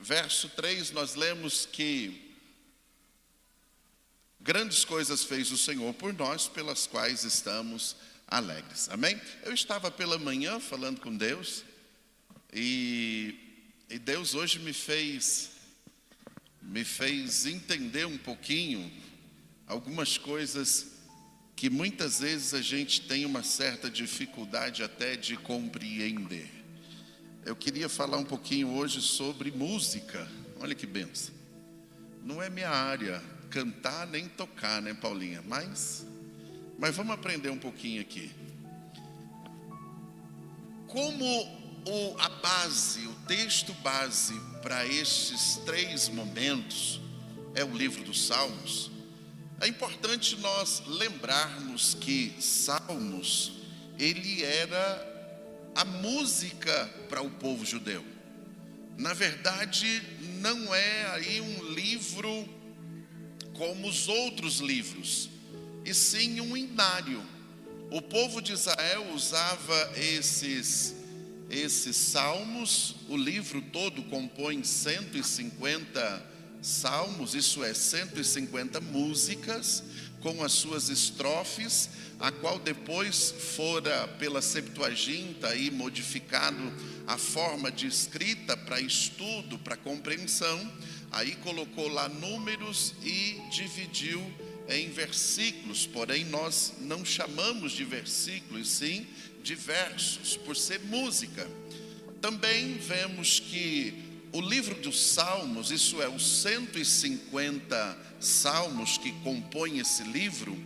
verso 3, nós lemos que grandes coisas fez o Senhor por nós, pelas quais estamos alegres. Amém? Eu estava pela manhã falando com Deus e Deus hoje me fez entender um pouquinho algumas coisas que muitas vezes a gente tem uma certa dificuldade até de compreender. Eu queria falar um pouquinho hoje sobre música. Olha que benção. Não é minha área cantar nem tocar, né, Paulinha? Mas vamos aprender um pouquinho aqui. Como o texto base para estes 3 momentos é o livro dos Salmos, é importante nós lembrarmos que Salmos, ele era a música para o povo judeu. Na verdade, não é aí um livro como os outros livros, e sim um hinário. O povo de Israel usava esses salmos. O livro todo compõe 150 salmos, isso é, 150 músicas, com as suas estrofes, a qual depois fora pela Septuaginta aí modificado a forma de escrita para estudo, para compreensão. Aí colocou lá números e dividiu em versículos, porém nós não chamamos de versículos, sim de versos, por ser música. Também vemos que o livro dos Salmos, isso é, os 150 salmos que compõem esse livro,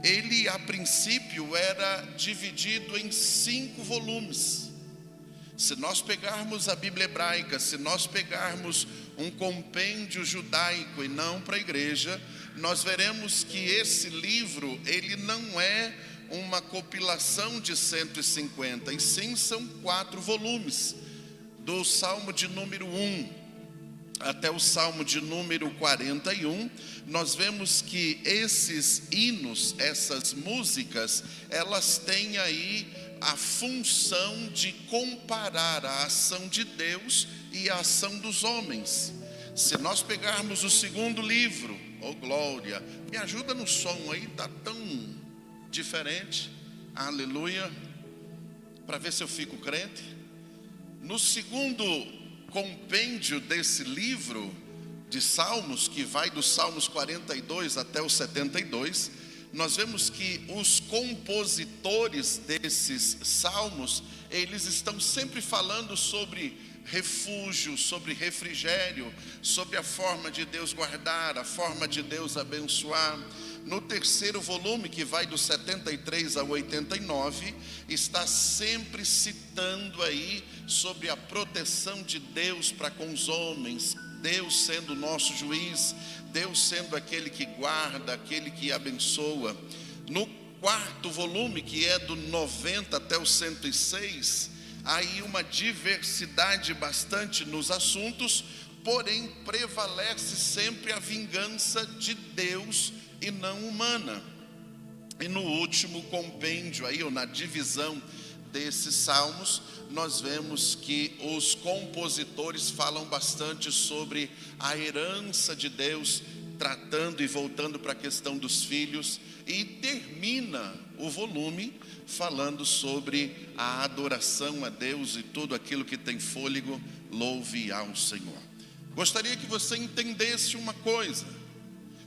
ele a princípio era dividido em 5 volumes. Se nós pegarmos a Bíblia hebraica, se nós pegarmos um compêndio judaico e não para a igreja, nós veremos que esse livro, ele não é uma compilação de 150, e sim são 4 volumes, do Salmo de número 1 até o Salmo de número 41, nós vemos que esses hinos, essas músicas, elas têm aí a função de comparar a ação de Deus e a ação dos homens. Se nós pegarmos o segundo livro, oh glória, me ajuda no som aí, está tão diferente, aleluia, para ver se eu fico crente. No segundo compêndio desse livro de Salmos, que vai dos Salmos 42 até os 72, nós vemos que os compositores desses salmos, eles estão sempre falando sobre refúgio, sobre refrigério, sobre a forma de Deus guardar, a forma de Deus abençoar. No terceiro volume, que vai do 73 ao 89, está sempre citando aí sobre a proteção de Deus para com os homens, Deus sendo o nosso juiz, Deus sendo aquele que guarda, aquele que abençoa. No quarto volume, que é do 90 até o 106, há aí uma diversidade bastante nos assuntos, porém prevalece sempre a vingança de Deus e não humana. E no último compêndio aí, ou na divisão desses salmos, nós vemos que os compositores falam bastante sobre a herança de Deus, tratando e voltando para a questão dos filhos, e termina o volume falando sobre a adoração a Deus e tudo aquilo que tem fôlego, louve ao Senhor. Gostaria que você entendesse uma coisa: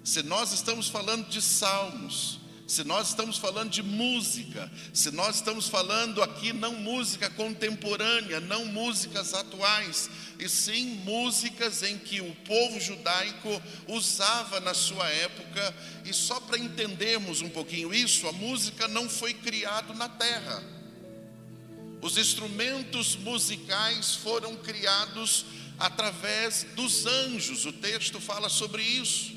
se nós estamos falando de salmos, se nós estamos falando de música, se nós estamos falando aqui não música contemporânea, não músicas atuais, e sim músicas em que o povo judaico usava na sua época. E só para entendermos um pouquinho isso, a música não foi criada na terra. Os instrumentos musicais foram criados através dos anjos. O texto fala sobre isso.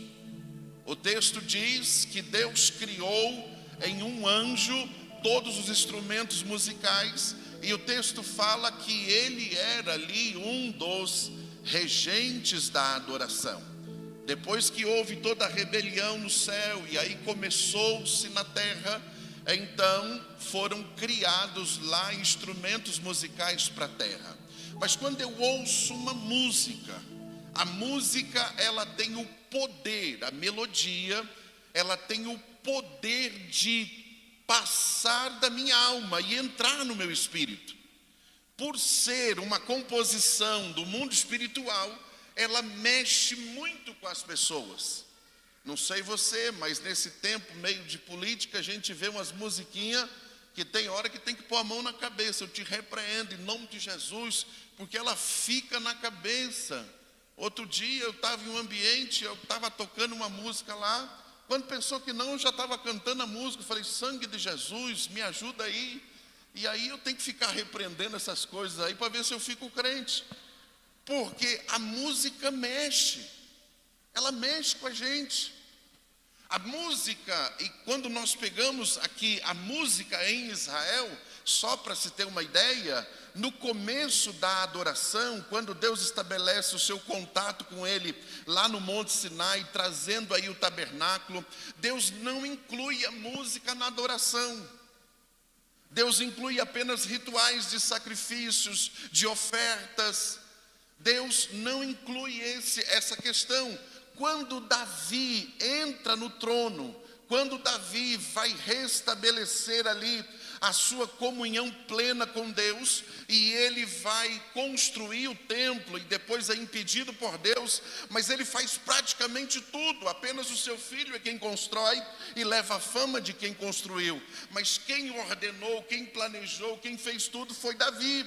O texto diz que Deus criou em um anjo todos os instrumentos musicais, e o texto fala que ele era ali um dos regentes da adoração. Depois que houve toda a rebelião no céu, e aí começou-se na terra, então foram criados lá instrumentos musicais para a terra. Mas quando eu ouço uma música, A música, ela tem o poder, a melodia, ela tem o poder de passar da minha alma e entrar no meu espírito. Por ser uma composição do mundo espiritual, ela mexe muito com as pessoas. Não sei você, mas nesse tempo meio de política, a gente vê umas musiquinhas que tem hora que tem que pôr a mão na cabeça. Eu te repreendo em nome de Jesus, porque ela fica na cabeça. Outro dia eu estava em um ambiente, eu estava tocando uma música lá. Quando pensou que não, eu já estava cantando a música. Eu falei, sangue de Jesus, me ajuda aí. E aí eu tenho que ficar repreendendo essas coisas aí para ver se eu fico crente. Porque a música mexe. Ela mexe com a gente. A música, e quando nós pegamos aqui a música em Israel, só para se ter uma ideia, no começo da adoração, quando Deus estabelece o seu contato com ele lá no Monte Sinai, trazendo aí o tabernáculo, Deus não inclui a música na adoração. Deus inclui apenas rituais de sacrifícios, de ofertas. Deus não inclui essa questão. Quando Davi entra no trono, quando Davi vai restabelecer ali a sua comunhão plena com Deus, e ele vai construir o templo, e depois é impedido por Deus, mas ele faz praticamente tudo, apenas o seu filho é quem constrói e leva a fama de quem construiu, mas quem ordenou, quem planejou, quem fez tudo foi Davi,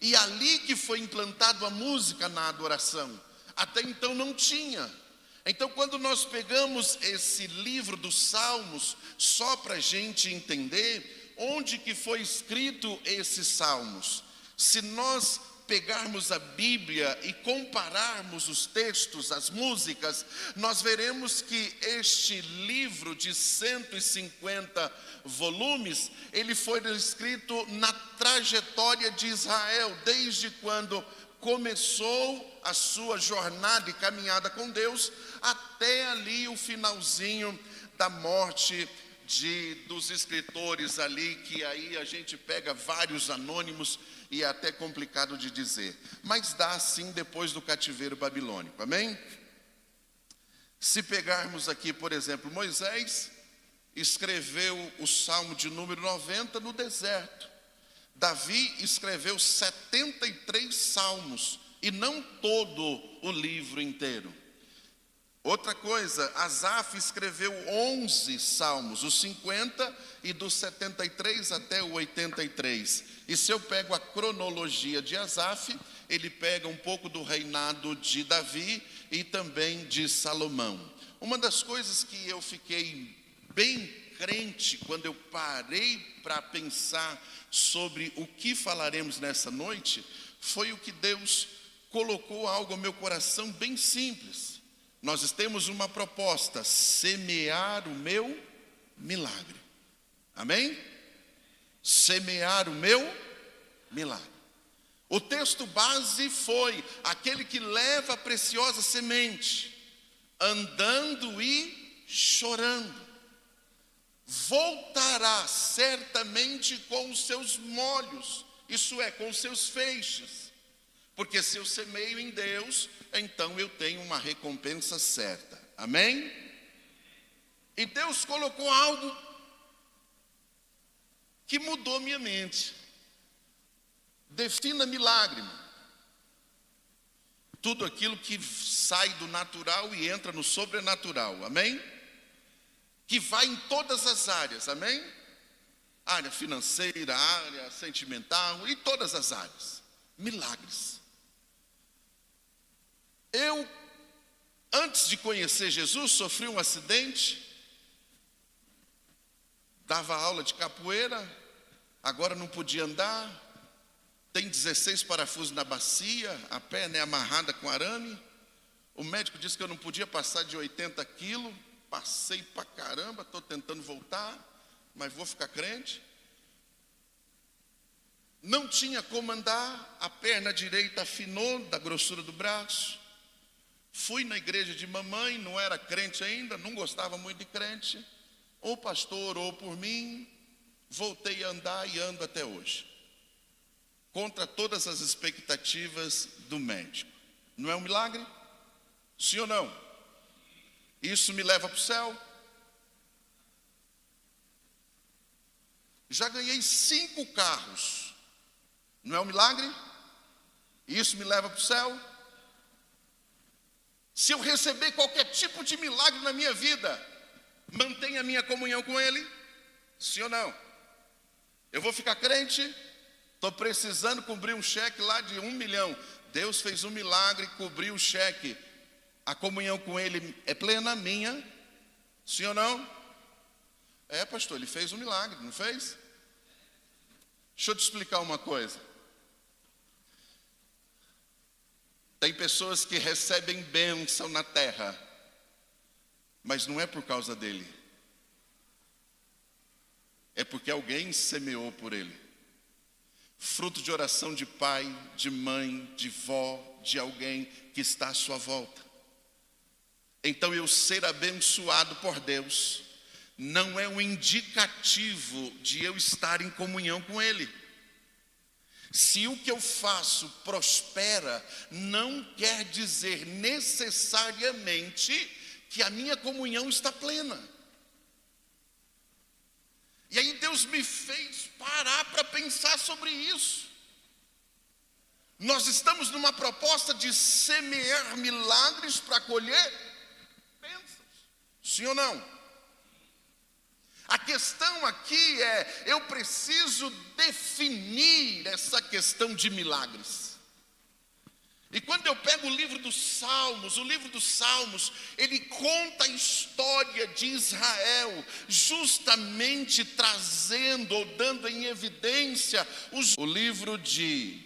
e ali que foi implantado a música na adoração. Até então não tinha. Então, quando nós pegamos esse livro dos Salmos, só para a gente entender onde que foi escrito esses Salmos. Se nós pegarmos a Bíblia e compararmos os textos, as músicas, nós veremos que este livro de 150 volumes, ele foi escrito na trajetória de Israel, desde quando começou a sua jornada e caminhada com Deus, até ali o finalzinho da morte dos escritores ali, que aí a gente pega vários anônimos e é até complicado de dizer, mas dá sim depois do cativeiro babilônico, amém? Se pegarmos aqui, por exemplo, Moisés escreveu o Salmo de número 90 no deserto. Davi escreveu 73 salmos, e não todo o livro inteiro. Outra coisa, Asaf escreveu 11 salmos, os 50 e dos 73 até o 83. E se eu pego a cronologia de Asaf, ele pega um pouco do reinado de Davi e também de Salomão. Uma das coisas que eu fiquei bem crente quando eu parei para pensar sobre o que falaremos nessa noite, foi o que Deus colocou algo ao meu coração bem simples. Nós temos uma proposta: semear o meu milagre. Amém? Semear o meu milagre. O texto base foi: aquele que leva a preciosa semente, andando e chorando, voltará certamente com os seus molhos, isso é, com os seus feixes, porque se eu semeio em Deus, então eu tenho uma recompensa certa, amém? E Deus colocou algo que mudou minha mente. Defina milagre: tudo aquilo que sai do natural e entra no sobrenatural, amém? Que vai em todas as áreas, amém? Área financeira, área sentimental, e todas as áreas. Milagres. Eu, antes de conhecer Jesus, sofri um acidente, dava aula de capoeira, agora não podia andar, tem 16 parafusos na bacia, a perna amarrada com arame, o médico disse que eu não podia passar de 80 quilos, passei pra caramba, estou tentando voltar, mas vou ficar crente. Não tinha como andar, a perna direita afinou da grossura do braço. Fui na igreja de mamãe, não era crente ainda, não gostava muito de crente. O pastor orou por mim, voltei a andar e ando até hoje. Contra todas as expectativas do médico. Não é um milagre? Sim ou não? Isso me leva para o céu? Já ganhei 5 carros. Não é um milagre? Isso me leva para o céu? Se eu receber qualquer tipo de milagre na minha vida, mantém a minha comunhão com Ele? Sim ou não? Eu vou ficar crente? Estou precisando cobrir um cheque lá de 1 milhão. Deus fez um milagre, cobriu o cheque. A comunhão com Ele é plena minha? Sim ou não? É, pastor, Ele fez um milagre, não fez? Deixa eu te explicar uma coisa. Tem pessoas que recebem bênção na terra, mas não é por causa dele. É porque alguém semeou por ele. Fruto de oração de pai, de mãe, de vó, de alguém que está à sua volta. Então eu ser abençoado por Deus não é um indicativo de eu estar em comunhão com Ele. Se o que eu faço prospera, não quer dizer necessariamente que a minha comunhão está plena. E aí Deus me fez parar para pensar sobre isso. Nós estamos numa proposta de semear milagres para colher bênçãos. Sim ou não? A questão aqui é, eu preciso definir essa questão de milagres. E quando eu pego o livro dos Salmos, ele conta a história de Israel, justamente trazendo ou dando em evidência o livro de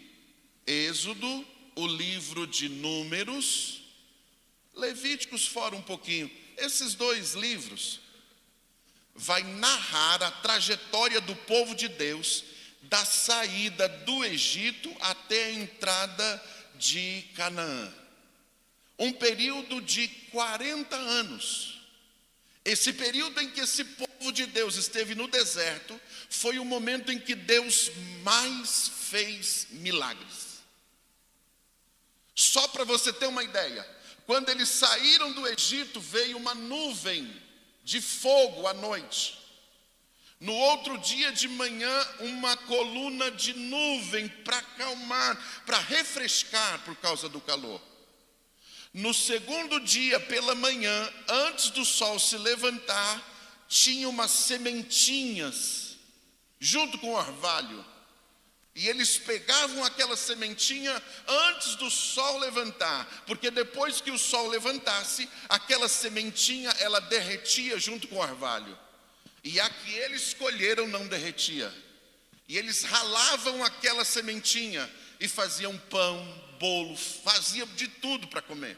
Êxodo, o livro de Números, Levíticos fora um pouquinho. Esses 2 livros vai narrar a trajetória do povo de Deus, da saída do Egito até a entrada de Canaã. Um período de 40 anos. Esse período em que esse povo de Deus esteve no deserto, foi o momento em que Deus mais fez milagres. Só para você ter uma ideia, quando eles saíram do Egito, veio uma nuvem de fogo à noite. No outro dia de manhã, uma coluna de nuvem para acalmar, para refrescar por causa do calor. No segundo dia, pela manhã, antes do sol se levantar, tinha umas sementinhas junto com o orvalho. E eles pegavam aquela sementinha antes do sol levantar, porque depois que o sol levantasse, aquela sementinha ela derretia junto com o orvalho. E a que eles escolheram não derretia. E eles ralavam aquela sementinha e faziam pão, bolo, faziam de tudo para comer.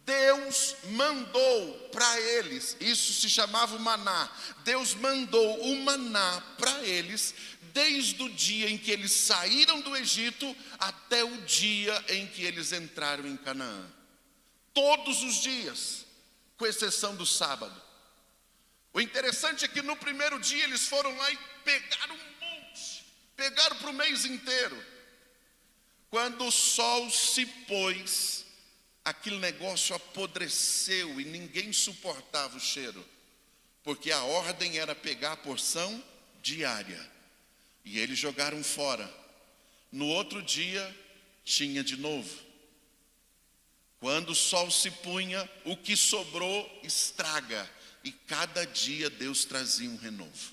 Deus mandou para eles, isso se chamava o maná. Deus mandou o maná para eles desde o dia em que eles saíram do Egito até o dia em que eles entraram em Canaã. Todos os dias, com exceção do sábado. O interessante é que no primeiro dia eles foram lá e pegaram um monte, pegaram para o mês inteiro. Quando o sol se pôs, aquele negócio apodreceu e ninguém suportava o cheiro, porque a ordem era pegar a porção diária. E eles jogaram fora. No outro dia, tinha de novo. Quando o sol se punha, o que sobrou estraga. E cada dia Deus trazia um renovo.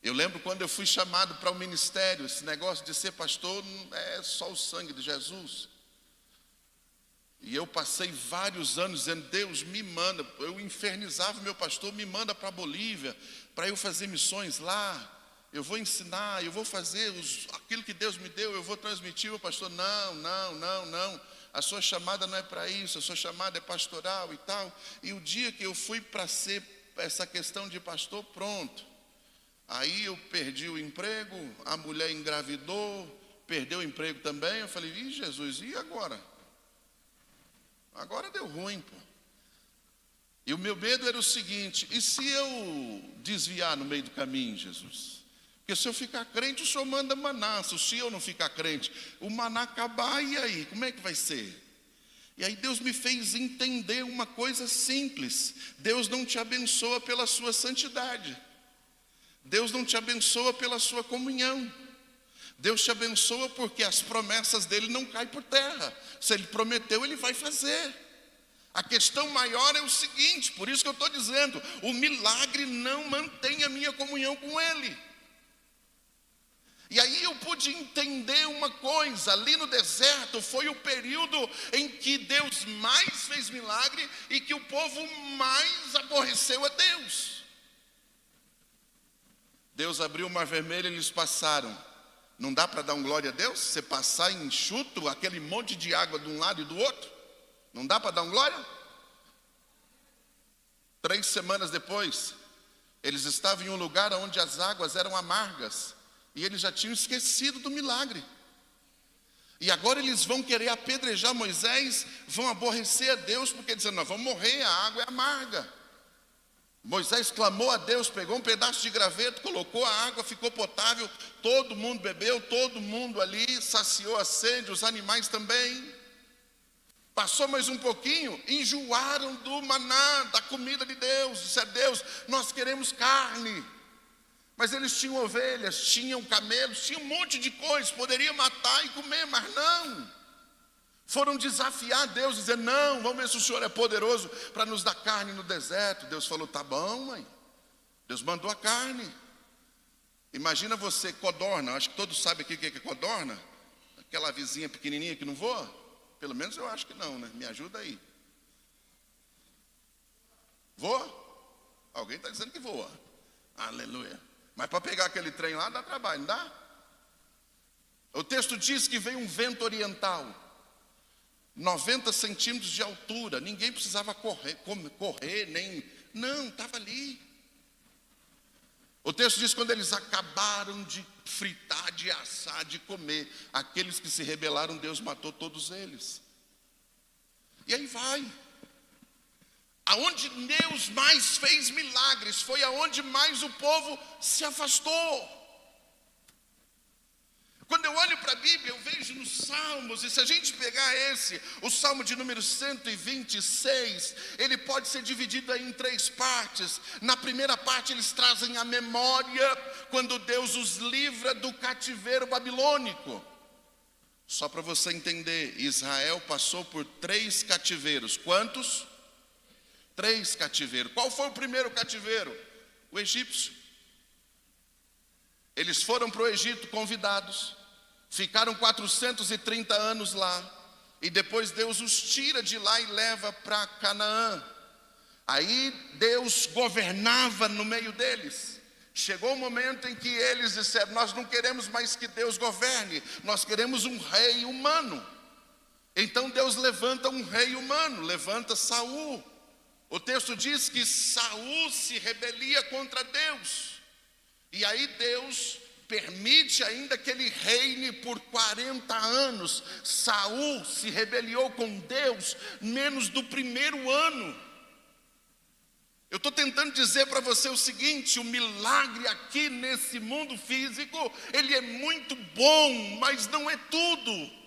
Eu lembro quando eu fui chamado para o ministério, esse negócio de ser pastor não é só o sangue de Jesus. E eu passei vários anos dizendo, Deus me manda. Eu infernizava o meu pastor, me manda para a Bolívia, para eu fazer missões lá. Eu vou ensinar, eu vou fazer aquilo que Deus me deu, eu vou transmitir. O pastor, não. A sua chamada não é para isso, a sua chamada é pastoral e tal. E o dia que eu fui para ser essa questão de pastor, pronto. Aí eu perdi o emprego, a mulher engravidou, perdeu o emprego também. Eu falei, ih, Jesus, e agora? Agora deu ruim, pô. E o meu medo era o seguinte, e se eu desviar no meio do caminho, Jesus? Porque se eu ficar crente, o Senhor manda maná. Se eu não ficar crente, o maná acabar, e aí? Como é que vai ser? E aí Deus me fez entender uma coisa simples: Deus não te abençoa pela sua santidade, Deus não te abençoa pela sua comunhão, Deus te abençoa porque as promessas dele não caem por terra. Se ele prometeu, ele vai fazer. A questão maior é o seguinte, por isso que eu estou dizendo, o milagre não mantém a minha comunhão com ele. E aí eu pude entender uma coisa: ali no deserto foi o período em que Deus mais fez milagre e que o povo mais aborreceu a Deus. Deus abriu o mar vermelho e eles passaram. Não dá para dar um glória a Deus? Você passar enxuto aquele monte de água de um lado e do outro? Não dá para dar um glória? 3 semanas depois, eles estavam em um lugar onde as águas eram amargas. E eles já tinham esquecido do milagre. E agora eles vão querer apedrejar Moisés, vão aborrecer a Deus, porque dizendo, nós vamos morrer, a água é amarga. Moisés clamou a Deus, pegou um pedaço de graveto, colocou a água, ficou potável, todo mundo bebeu, todo mundo ali saciou a sede, os animais também. Passou mais um pouquinho, enjoaram do maná, da comida de Deus. Disseram, Deus, nós queremos carne. Mas eles tinham ovelhas, tinham camelos, tinham um monte de coisas, poderia matar e comer, mas não. Foram desafiar Deus, dizer, não, vamos ver se o Senhor é poderoso para nos dar carne no deserto. Deus falou, tá bom, mãe. Deus mandou a carne. Imagina você, codorna, acho que todos sabem aqui o que é codorna. Aquela vizinha pequenininha que não voa. Pelo menos eu acho que não, né? Me ajuda aí. Voa? Alguém está dizendo que voa. Aleluia. Mas para pegar aquele trem lá dá trabalho, não dá? O texto diz que veio um vento oriental, 90 centímetros de altura. Ninguém precisava correr, nem... Não, estava ali. O texto diz que quando eles acabaram de fritar, de assar, de comer, aqueles que se rebelaram, Deus matou todos eles. E aí vai. Aonde Deus mais fez milagres, foi aonde mais o povo se afastou. Quando eu olho para a Bíblia, eu vejo nos Salmos, e se a gente pegar o Salmo de número 126, ele pode ser dividido aí em 3 partes. Na primeira parte eles trazem a memória, quando Deus os livra do cativeiro babilônico. Só para você entender, Israel passou por 3 cativeiros. Quantos? 3 cativeiros. Qual foi o primeiro cativeiro? O egípcio. Eles foram para o Egito convidados, ficaram 430 anos lá, e depois Deus os tira de lá e leva para Canaã. Aí Deus governava no meio deles. Chegou o momento em que eles disseram, nós não queremos mais que Deus governe, nós queremos um rei humano. Então Deus levanta um rei humano, levanta Saul. O texto diz que Saul se rebelia contra Deus. E aí Deus permite ainda que ele reine por 40 anos. Saul se rebeliou com Deus menos do primeiro ano. Eu estou tentando dizer para você o seguinte: o milagre aqui nesse mundo físico, ele é muito bom, mas não é tudo.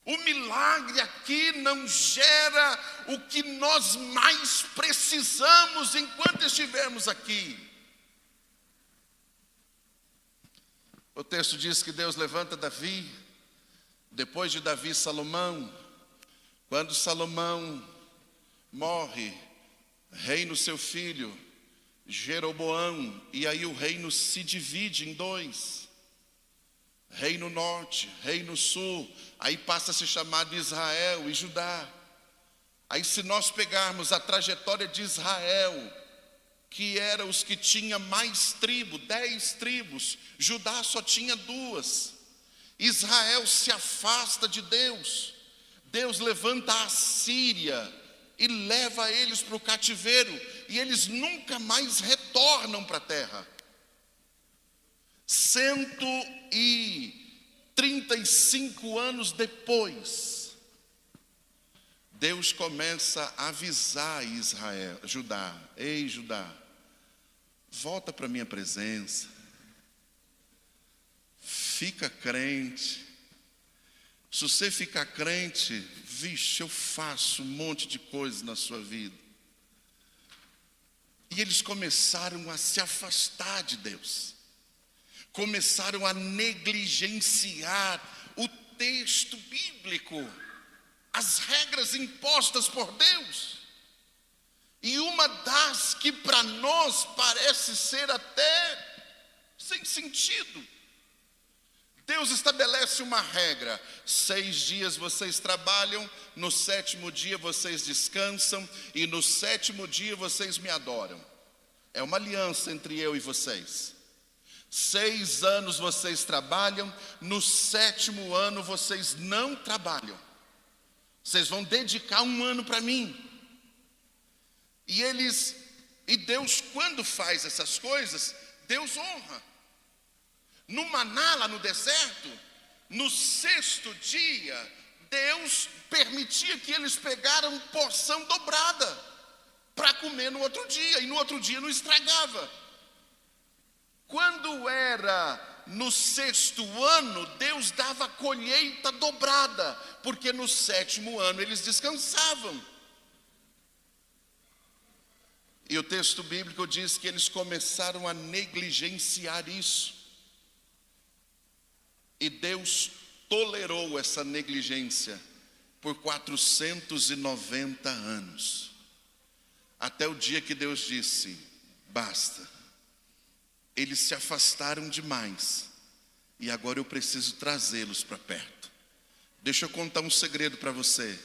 O milagre aqui não gera o que nós mais precisamos enquanto estivermos aqui. O texto diz que Deus levanta Davi, depois de Davi, Salomão. Quando Salomão morre, reina o seu filho, Jeroboão, e aí o reino se divide em 2. Reino norte, reino sul, aí passa a se chamar de Israel e Judá. Aí se nós pegarmos a trajetória de Israel, que era os que tinha mais tribo, 10 tribos, Judá só tinha 2. Israel se afasta de Deus, Deus levanta a Síria e leva eles para o cativeiro, e eles nunca mais retornam para a terra. 135 anos depois, Deus começa a avisar Israel, Judá, ei Judá, volta para a minha presença, fica crente, Se você ficar crente, vixe, eu faço um monte de coisa na sua vida. E eles começaram a se afastar de Deus. Começaram a negligenciar o texto bíblico, as regras impostas por Deus. E uma das que para nós parece ser até sem sentido. Deus estabelece uma regra: 6 dias vocês trabalham, no 7º dia vocês descansam, e no 7º dia vocês me adoram. É uma aliança entre eu e vocês. 6 anos vocês trabalham, no 7º ano vocês não trabalham. Vocês vão dedicar 1 ano para mim. E Deus, quando faz essas coisas, Deus honra. No maná, lá no deserto, no 6º dia, Deus permitia que eles pegaram porção dobrada para comer no outro dia, e no outro dia não estragava. Quando era no 6º ano, Deus dava colheita dobrada, porque no 7º ano eles descansavam. E o texto bíblico diz que eles começaram a negligenciar isso. E Deus tolerou essa negligência por 490 anos. Até o dia que Deus disse: basta. Eles se afastaram demais. E agora eu preciso trazê-los para perto. Deixa eu contar um segredo para você.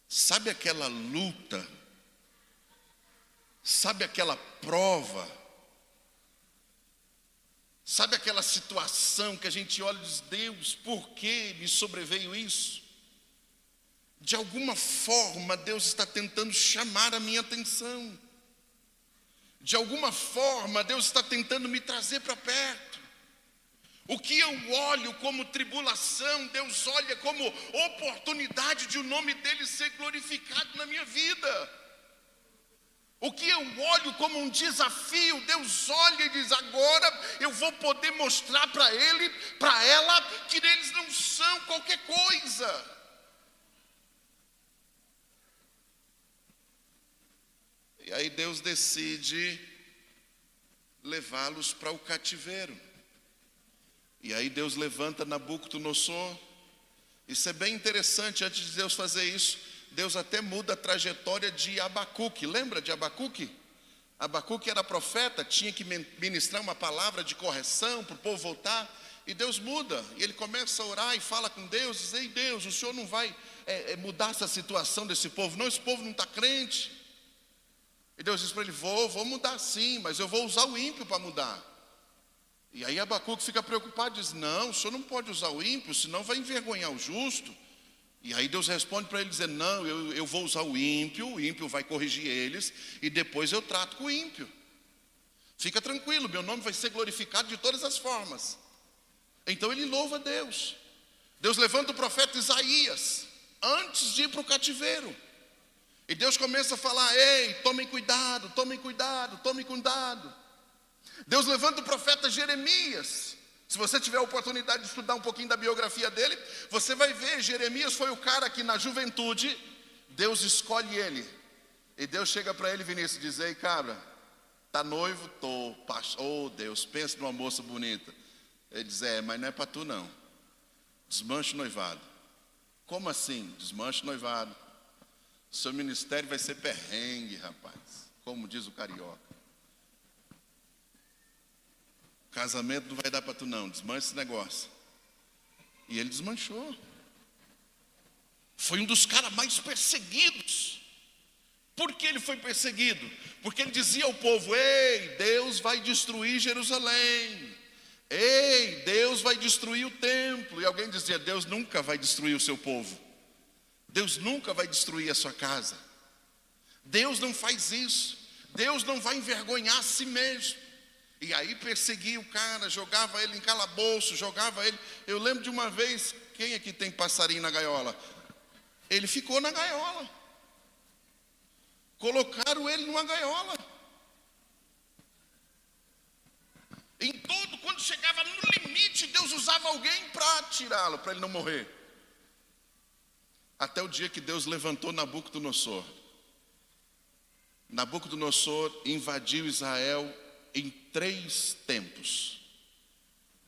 Sabe aquela luta? Sabe aquela prova? Sabe aquela situação que a gente olha e diz: Deus, por que me sobreveio isso? De alguma forma Deus está tentando chamar a minha atenção. De alguma forma Deus está tentando me trazer para perto. O que eu olho como tribulação, Deus olha como oportunidade de o nome dele ser glorificado na minha vida. O que eu olho como um desafio, Deus olha e diz: agora eu vou poder mostrar para ele, para ela, que eles não são qualquer coisa. E aí Deus decide levá-los para o cativeiro. E aí Deus levanta Nabucodonosor. Isso é bem interessante. Antes de Deus fazer isso, Deus até muda a trajetória de Abacuque. Lembra de Abacuque? Abacuque era profeta, tinha que ministrar uma palavra de correção para o povo voltar. E Deus muda, e ele começa a orar e fala com Deus, diz: ei Deus, o Senhor não vai mudar essa situação desse povo não, esse povo não está crente. E Deus diz para ele: vou mudar sim, mas eu vou usar o ímpio para mudar. E aí Abacuque fica preocupado, diz: não, o Senhor não pode usar o ímpio, senão vai envergonhar o justo. E aí Deus responde para ele dizendo: não, eu vou usar o ímpio vai corrigir eles, e depois eu trato com o ímpio. Fica tranquilo, meu nome vai ser glorificado de todas as formas. Então ele louva a Deus. Deus levanta o profeta Isaías, antes de ir para o cativeiro. E Deus começa a falar: ei, tomem cuidado, tomem cuidado, tomem cuidado. Deus levanta o profeta Jeremias. Se você tiver a oportunidade de estudar um pouquinho da biografia dele, você vai ver, Jeremias foi o cara que na juventude, Deus escolhe ele. E Deus chega para ele, Vinícius, e diz: ei cabra, tá noivo? Tô. Oh Deus, pensa numa moça bonita. Ele diz: mas não é para tu não. Desmancha o noivado. Como assim? Desmancha o noivado. Seu ministério vai ser perrengue, rapaz. Como diz o carioca. Casamento não vai dar para tu não, desmancha esse negócio. E ele desmanchou. Foi um dos caras mais perseguidos. Por que ele foi perseguido? Porque ele dizia ao povo: ei, Deus vai destruir Jerusalém. Ei, Deus vai destruir o templo. E alguém dizia: Deus nunca vai destruir o seu povo. Deus nunca vai destruir a sua casa. Deus não faz isso. Deus não vai envergonhar a si mesmo. E aí perseguia o cara, jogava ele em calabouço, jogava ele. Eu lembro de uma vez, quem aqui tem passarinho na gaiola? Ele ficou na gaiola. Colocaram ele numa gaiola. Quando chegava no limite, Deus usava alguém para tirá-lo, para ele não morrer. até o dia que Deus levantou Nabucodonosor. Nabucodonosor invadiu Israel em 3 tempos.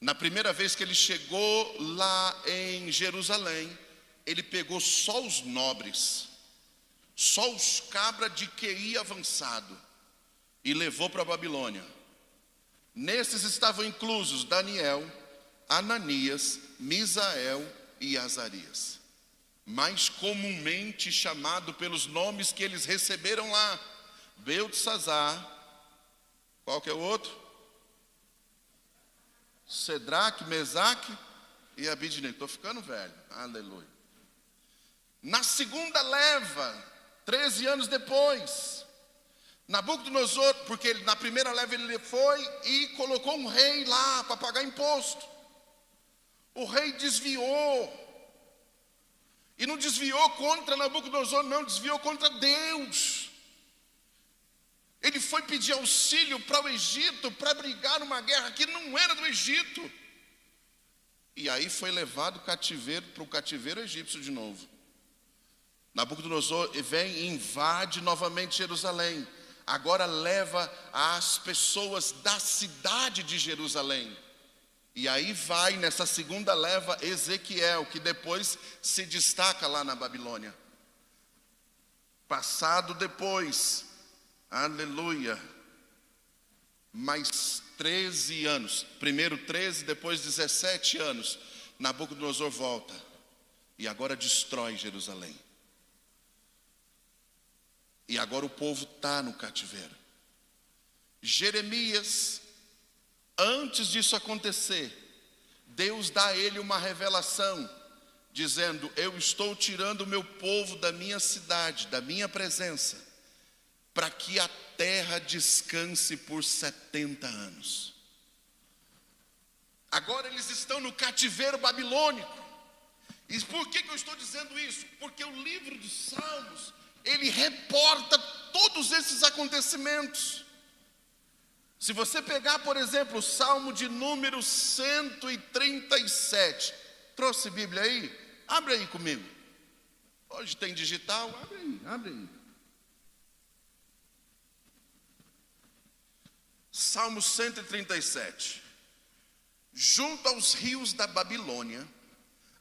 Na primeira vez que ele chegou lá em Jerusalém, ele pegou só os nobres, só os cabras de QI avançado, e levou para a Babilônia. Nesses estavam inclusos Daniel, Ananias, Misael e Azarias, mais comumente chamado pelos nomes que eles receberam lá: Beltesazar, qual que é o outro? Sedraque, Mesaque e Abidnego. Estou ficando velho, aleluia. Na segunda leva, 13 anos depois, Nabucodonosor, porque na primeira leva ele foi e colocou um rei lá para pagar imposto. O rei desviou, e não desviou contra Nabucodonosor, não, desviou contra Deus. Ele foi pedir auxílio para o Egito, para brigar numa guerra que não era do Egito. E aí foi levado cativeiro para o cativeiro egípcio de novo. Nabucodonosor vem e invade novamente Jerusalém. Agora leva as pessoas da cidade de Jerusalém. E aí vai nessa segunda leva Ezequiel, que depois se destaca lá na Babilônia. Passado depois, aleluia, mais 13 anos, primeiro 13, depois 17 anos, Nabucodonosor volta e agora destrói Jerusalém. E agora o povo está no cativeiro. Jeremias, antes disso acontecer, Deus dá a ele uma revelação, dizendo: eu estou tirando o meu povo da minha cidade, da minha presença, para que a terra descanse por 70 anos. Agora eles estão no cativeiro babilônico. E por que eu estou dizendo isso? Porque o livro dos Salmos, ele reporta todos esses acontecimentos. Se você pegar, por exemplo, o Salmo de número 137, trouxe Bíblia aí? Abre aí comigo. Hoje tem digital, abre aí. Salmo 137. Junto aos rios da Babilônia,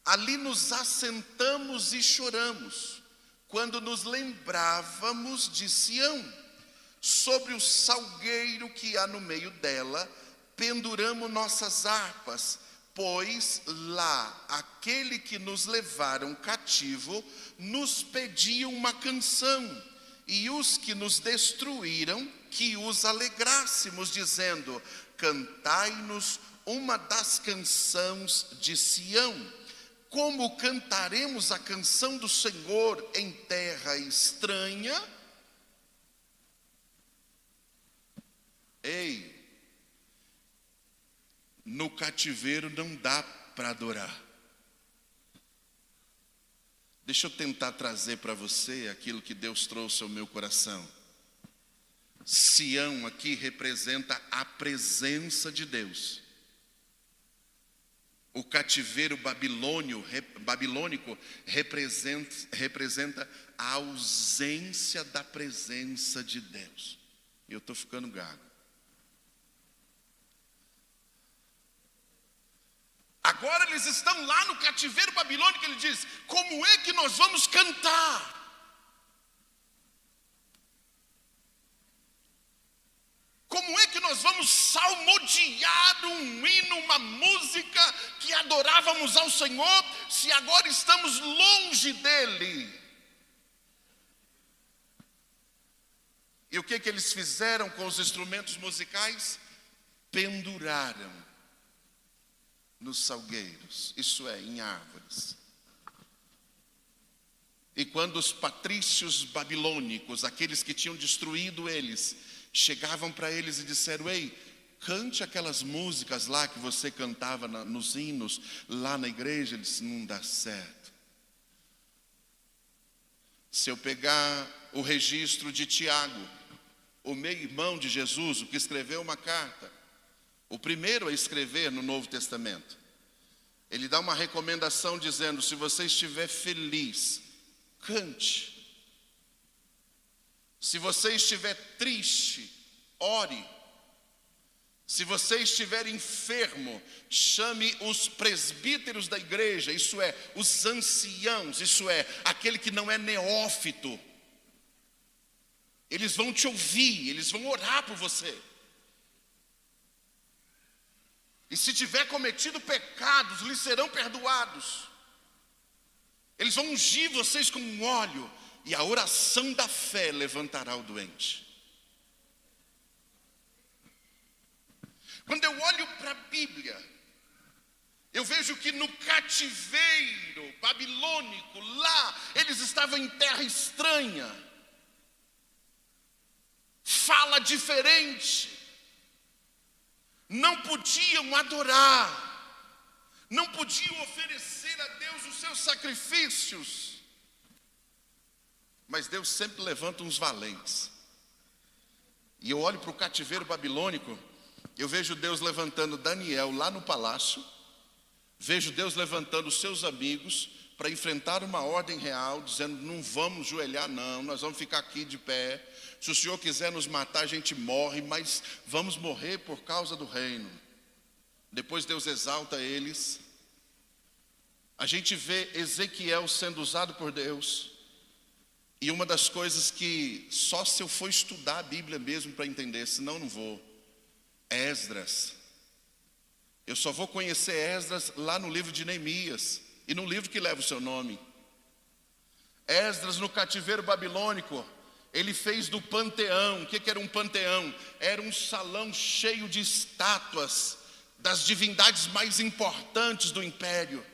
ali nos assentamos e choramos, quando nos lembrávamos de Sião. Sobre o salgueiro que há no meio dela, penduramos nossas harpas, pois lá aquele que nos levaram cativo nos pediu uma canção, e os que nos destruíram, que os alegrássemos, dizendo: cantai-nos uma das canções de Sião. Como cantaremos a canção do Senhor em terra estranha? Ei, no cativeiro não dá para adorar. Deixa eu tentar trazer para você aquilo que Deus trouxe ao meu coração. Sião aqui representa a presença de Deus. O cativeiro babilônico representa a ausência da presença de Deus. E eu estou ficando gago. Agora eles estão lá no cativeiro babilônico. Ele diz: como é que nós vamos cantar? Como é que nós vamos salmodiar um hino, uma música que adorávamos ao Senhor, se agora estamos longe dEle? E o que eles fizeram com os instrumentos musicais? Penduraram nos salgueiros, isso é, em árvores. E quando os patrícios babilônicos, aqueles que tinham destruído eles, chegavam para eles e disseram: ei, cante aquelas músicas lá que você cantava nos hinos, lá na igreja. Ele disse: não dá certo. Se eu pegar o registro de Tiago, o meio-irmão de Jesus, o que escreveu uma carta, o primeiro a escrever no Novo Testamento, ele dá uma recomendação dizendo: se você estiver feliz cante. Se você estiver triste, ore. Se você estiver enfermo, chame os presbíteros da igreja, isso é, os anciãos, isso é, aquele que não é neófito. Eles vão te ouvir, eles vão orar por você. E se tiver cometido pecados, lhes serão perdoados. Eles vão ungir vocês com um óleo, e a oração da fé levantará o doente. Quando eu olho para a Bíblia, eu vejo que no cativeiro babilônico, lá, eles estavam em terra estranha. Fala diferente. Não podiam adorar. Não podiam oferecer a Deus os seus sacrifícios. Mas Deus sempre levanta uns valentes. E eu olho para o cativeiro babilônico, eu vejo Deus levantando Daniel lá no palácio, vejo Deus levantando os seus amigos para enfrentar uma ordem real, dizendo: não vamos joelhar não, nós vamos ficar aqui de pé. Se o Senhor quiser nos matar, a gente morre, mas vamos morrer por causa do reino. Depois Deus exalta eles. A gente vê Ezequiel sendo usado por Deus. E uma das coisas que só se eu for estudar a Bíblia mesmo para entender, senão não vou, é Esdras. Eu só vou conhecer Esdras lá no livro de Neemias e no livro que leva o seu nome. Esdras, no cativeiro babilônico, ele fez do panteão. O que era um panteão? Era um salão cheio de estátuas das divindades mais importantes do império.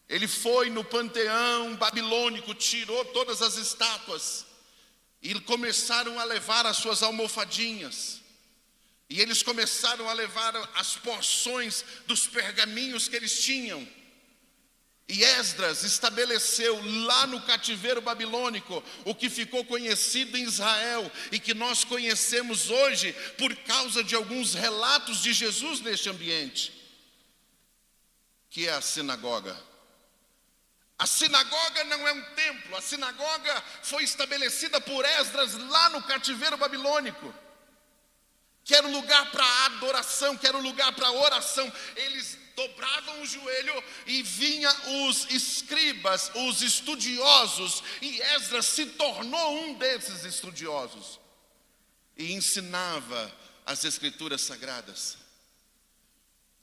Ele foi no panteão babilônico, tirou todas as estátuas e começaram a levar as suas almofadinhas. E eles começaram a levar as porções dos pergaminhos que eles tinham. E Esdras estabeleceu lá no cativeiro babilônico o que ficou conhecido em Israel e que nós conhecemos hoje por causa de alguns relatos de Jesus neste ambiente, que é a sinagoga. A sinagoga não é um templo, a sinagoga foi estabelecida por Esdras lá no cativeiro babilônico, que era um lugar para adoração, que era um lugar para oração. Eles dobravam o joelho e vinha os escribas, os estudiosos, e Esdras se tornou um desses estudiosos e ensinava as escrituras sagradas.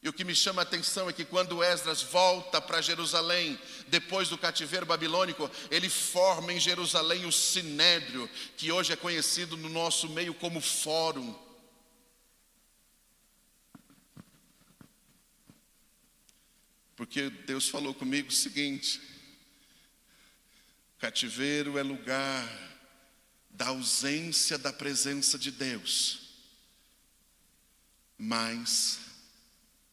E o que me chama a atenção é que quando Esdras volta para Jerusalém, depois do cativeiro babilônico, ele forma em Jerusalém o Sinédrio, que hoje é conhecido no nosso meio como Fórum. Porque Deus falou comigo o seguinte: cativeiro é lugar da ausência da presença de Deus, mas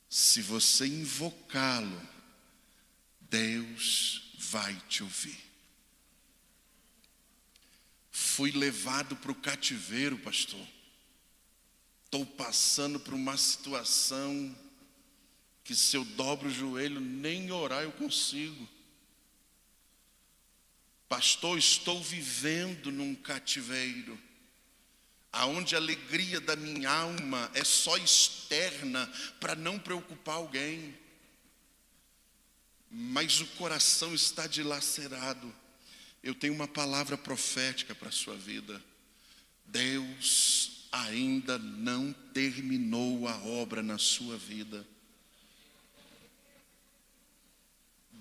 se você invocá-lo, Deus vai te ouvir. Fui levado para o cativeiro, pastor. Estou passando por uma situação que se eu dobro o joelho, nem orar eu consigo. Pastor, estou vivendo num cativeiro, aonde a alegria da minha alma é só externa para não preocupar alguém, mas o coração está dilacerado. Eu tenho uma palavra profética para a sua vida. Deus ainda não terminou a obra na sua vida.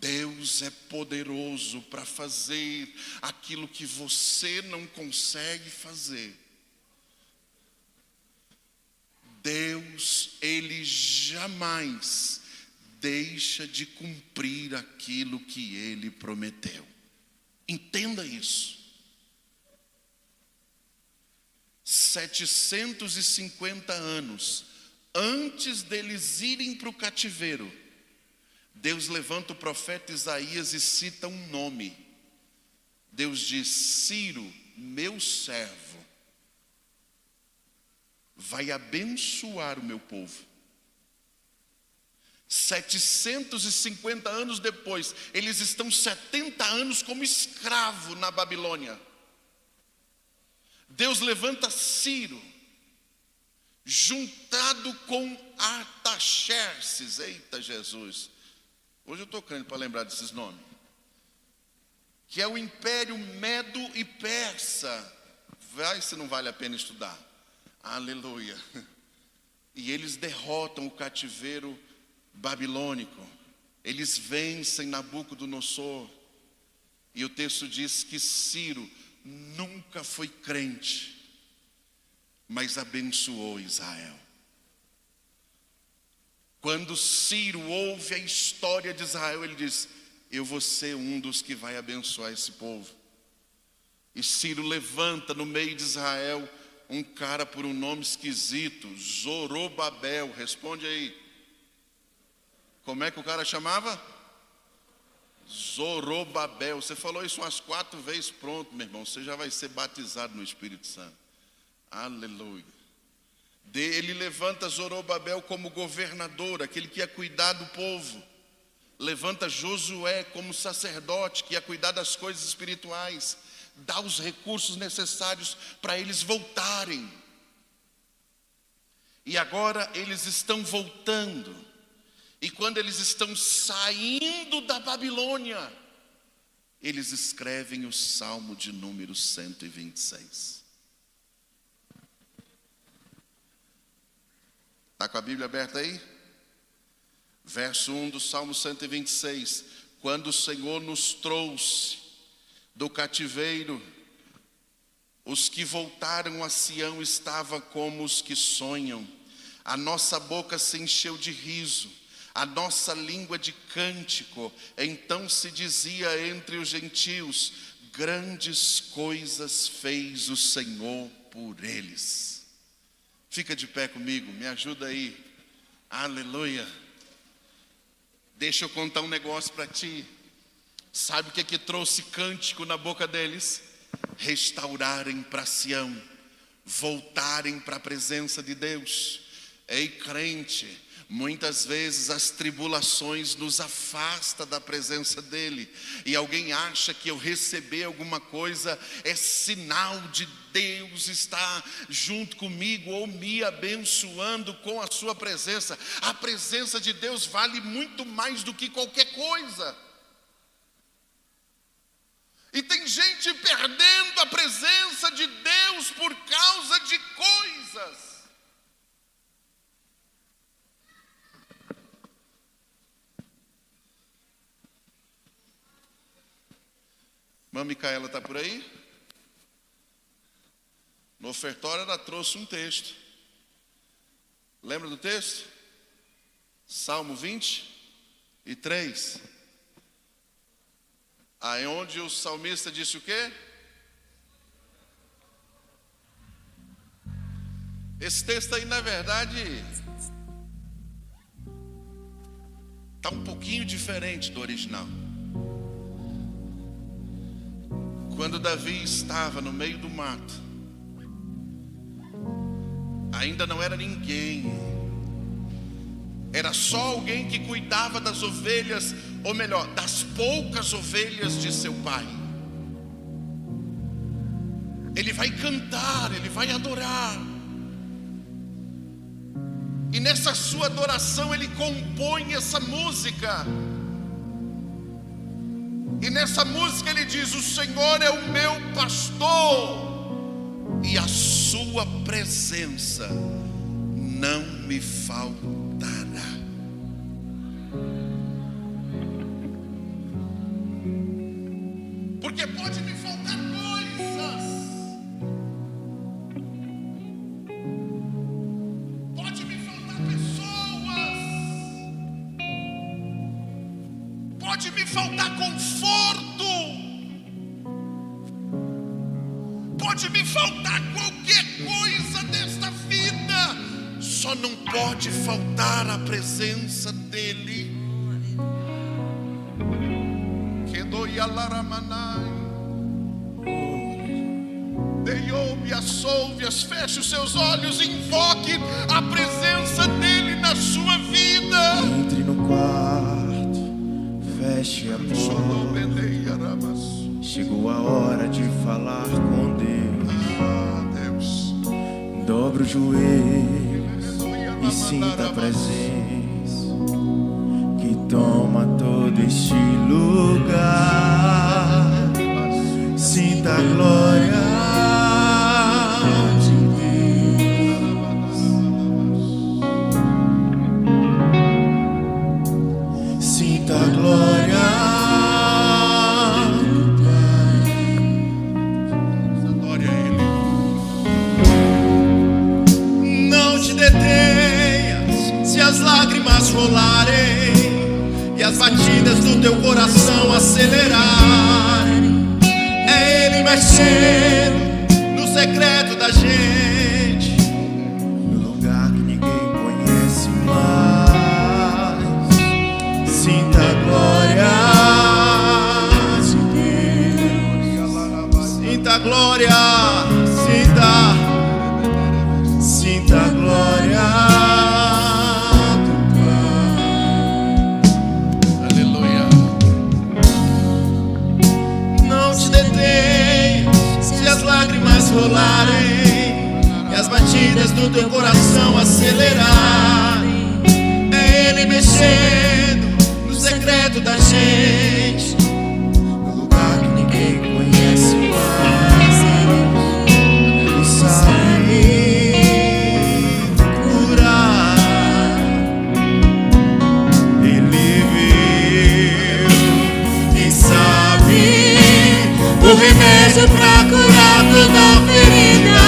Deus é poderoso para fazer aquilo que você não consegue fazer. Deus, Ele jamais deixa de cumprir aquilo que Ele prometeu. Entenda isso. 750 anos antes deles irem para o cativeiro, Deus levanta o profeta Isaías e cita um nome. Deus diz: Ciro, meu servo, vai abençoar o meu povo. 750 anos depois, eles estão 70 anos como escravo na Babilônia. Deus levanta Ciro, juntado com Artaxerxes. Eita Jesus, hoje eu estou crendo para lembrar desses nomes. Que é o Império Medo e Persa. Vai se não vale a pena estudar. Aleluia. E eles derrotam o cativeiro babilônico. Eles vencem Nabucodonosor. E o texto diz que Ciro nunca foi crente, mas abençoou Israel. Quando Ciro ouve a história de Israel, ele diz: eu vou ser um dos que vai abençoar esse povo. E Ciro levanta no meio de Israel um cara por um nome esquisito, Zorobabel. Responde aí. Como é que o cara chamava? Zorobabel. Você falou isso umas 4 vezes, pronto, meu irmão, você já vai ser batizado no Espírito Santo. Aleluia. Ele levanta Zorobabel como governador, aquele que ia cuidar do povo. Levanta Josué como sacerdote, que ia cuidar das coisas espirituais. Dá os recursos necessários para eles voltarem. E agora eles estão voltando. E quando eles estão saindo da Babilônia, eles escrevem o Salmo de número 126. Está com a Bíblia aberta aí? Verso 1 do Salmo 126. Quando o Senhor nos trouxe do cativeiro, os que voltaram a Sião estavam como os que sonham. A nossa boca se encheu de riso, a nossa língua de cântico. Então se dizia entre os gentios: grandes coisas fez o Senhor por eles. Fica de pé comigo, me ajuda aí. Aleluia. Deixa eu contar um negócio para ti. Sabe o que trouxe cântico na boca deles? Restaurarem para Sião, voltarem para a presença de Deus. Ei, crente, muitas vezes as tribulações nos afastam da presença dEle. E alguém acha que eu receber alguma coisa é sinal de Deus estar junto comigo ou me abençoando com a sua presença. A presença de Deus vale muito mais do que qualquer coisa. E tem gente perdendo a presença de Deus por causa de coisas. Irmã Micaela está por aí? No ofertório ela trouxe um texto. Lembra do texto? Salmo 23. Aí onde o salmista disse o quê? Esse texto aí, na verdade, está um pouquinho diferente do original. Quando Davi estava no meio do mato, ainda não era ninguém, era só alguém que cuidava das ovelhas, ou melhor, das poucas ovelhas de seu pai. Ele vai cantar, ele vai adorar. E nessa sua adoração ele compõe essa música. E nessa música ele diz: o Senhor é o meu pastor, e a sua presença não me faltará. Porque pode me faltar coisas, pode me faltar pessoas, pode me faltar conforto, pode me faltar qualquer coisa desta vida, só não pode faltar a presença dEle. Ouve-as, feche os seus olhos, invoque a presença dEle na sua vida. Entre no feche a porta. Chegou a hora de falar com Deus. Dobre o joelho e sinta a presença que toma todo este lugar. Sinta a glória de Deus. Sinta a glória do Pai. Glória a Ele. Não te detenhas se as lágrimas rolarem e as batidas do teu coração acelerarem. É Ele mexendo no secreto da gente, no lugar que ninguém conhece mais. Sinta a glória de Deus. Sinta a glória, sinta a glória do Pai. Aleluia. Não te detenhas se as lágrimas rolarem e as batidas do teu coração acelerarem. É Ele mexendo no secreto da gente, no lugar que ninguém conhece mais. Ele sabe curar. Ele viu e sabe o remédio pra curar toda ferida.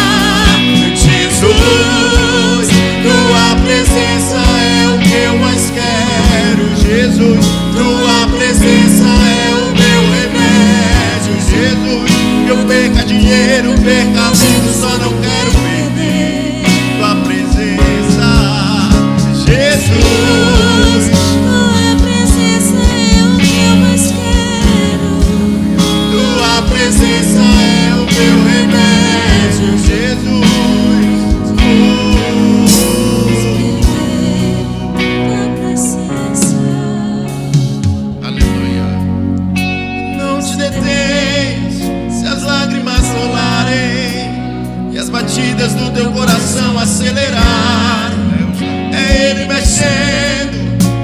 Jesus, tua presença é o que eu mais quero. Jesus, tua presença é o meu remédio. Jesus, eu perca dinheiro, perca tudo, só não quero perder tua presença. Jesus, tua presença é o que eu mais quero. tua presença é o meu remédio. Jesus, Tua presença. Aleluia. não te detenhas se as lágrimas rolarem e as batidas do teu coração acelerarem. É Ele mexendo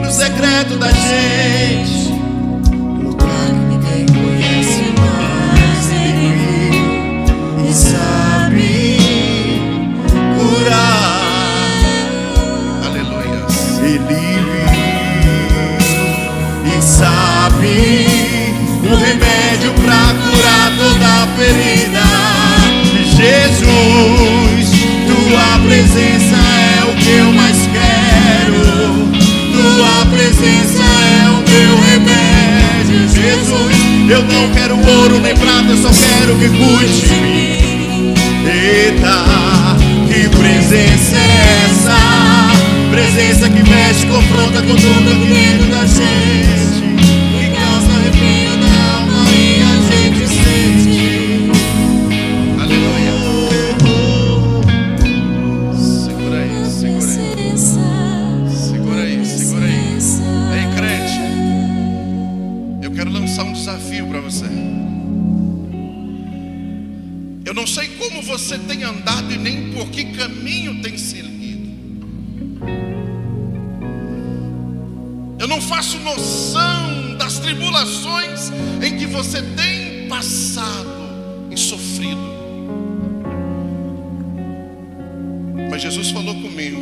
no secreto da gente, no lugar que ninguém conhece mais. Ele viu e sabe curar. Aleluia. Ele viu e sabe o remédio pra curar toda a ferida. Jesus, tua presença é o que eu mais quero. Tua presença é o meu remédio. Jesus, eu não quero ouro nem prata, eu só quero que cuide de mim. Eita, que presença é essa? Presença que mexe, confronta com tudo aqui dentro da gente, que causa arrepio na alma e a gente sente. Aleluia. Segura aí, segura aí. Segura aí, segura aí. Ei, crente, eu quero lançar um desafio para você. Eu não sei como você tem andado e nem por que caminho tem seguido. Eu não faço noção das tribulações em que você tem passado e sofrido. Mas Jesus falou comigo.